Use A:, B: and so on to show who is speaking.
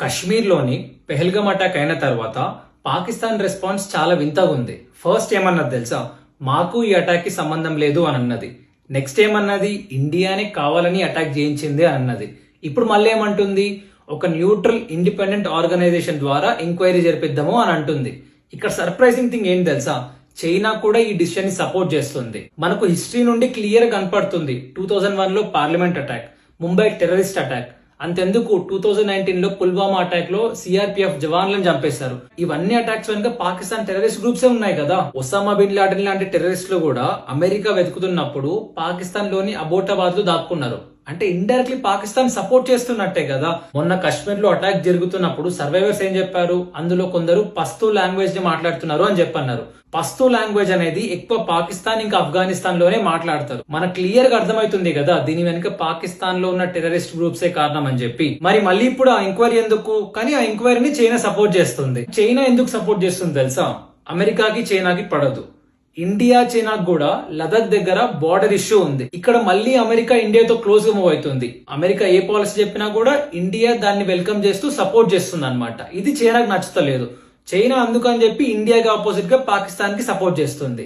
A: కశ్మీర్లోని Pahalgam attack అయిన తర్వాత Pakistan response చాలా వింతగా ఉంది. ఫస్ట్ ఏమన్నది తెలుసా? మాకు ఈ అటాక్ కి సంబంధం లేదు అని అన్నది. నెక్స్ట్ ఏమన్నది? ఇండియానే కావాలని అటాక్ చేయించింది అని అన్నది. ఇప్పుడు మళ్ళీ ఏమంటుంది? ఒక న్యూట్రల్ ఇండిపెండెంట్ ఆర్గనైజేషన్ ద్వారా ఎంక్వైరీ జరిపిద్దాము అని అంటుంది. ఇక్కడ సర్ప్రైజింగ్ థింగ్ ఏం తెలుసా? చైనా కూడా ఈ డిసిషన్ ని సపోర్ట్ చేస్తుంది. మనకు హిస్టరీ నుండి క్లియర్ కనపడుతుంది. 2001 లో parliament attack, Mumbai terrorist attack, అంతెందుకు 2019 లో పుల్వామా అటాక్ లో సిఆర్పిఎఫ్ జవాన్లను చంపేశారు. ఇవన్నీ అటాక్స్ వెనుక పాకిస్తాన్ టెర్రరిస్ట్ గ్రూప్స్ ఉన్నాయి కదా. ఒసామా బిన్ లాడెన్ లాంటి టెర్రరిస్టులు కూడా అమెరికా వెతుకుతున్నప్పుడు పాకిస్తాన్ లోని అబోటాబాద్ లో దాక్కున్నారు. అంటే ఇండైరెక్ట్లీ పాకిస్తాన్ సపోర్ట్ చేస్తున్నట్టే కదా. మొన్న కశ్మీర్ లో అటాక్ జరుగుతున్నప్పుడు సర్వైవర్స్ ఏం చెప్పారు? అందులో కొందరు పస్తూ లాంగ్వేజ్ ని మాట్లాడుతున్నారు అని చెప్పన్నారు. పస్తూ లాంగ్వేజ్ అనేది ఎక్కువ పాకిస్తాన్ ఇంకా ఆఫ్ఘనిస్తాన్ లోనే మాట్లాడతారు. మనకు క్లియర్ గా అర్థమవుతుంది కదా దీని వెనుక పాకిస్తాన్ లో ఉన్న టెర్రరిస్ట్ గ్రూప్సే కారణం అని చెప్పి. మరి మళ్ళీ ఇప్పుడు ఆ ఎంక్వైరీ ఎందుకు? కానీ ఆ ఎంక్వైరీని చైనా సపోర్ట్ చేస్తుంది. చైనా ఎందుకు సపోర్ట్ చేస్తుంది తెలుసా? అమెరికాకి చైనాకి పడదు. ఇండియా చైనాకు కూడా లదాఖ్ దగ్గర బార్డర్ ఇష్యూ ఉంది. ఇక్కడ మళ్ళీ అమెరికా ఇండియాతో క్లోజ్ గా మూవ్ అవుతుంది. అమెరికా ఏ పాలసీ చెప్పినా కూడా ఇండియా దాన్ని వెల్కమ్ చేస్తూ సపోర్ట్ చేస్తుంది అనమాట. ఇది చైనాకు నచ్చుతలేదు. చైనా అందుకని చెప్పి ఇండియాకి ఆపోజిట్ గా పాకిస్తాన్ కి సపోర్ట్ చేస్తుంది.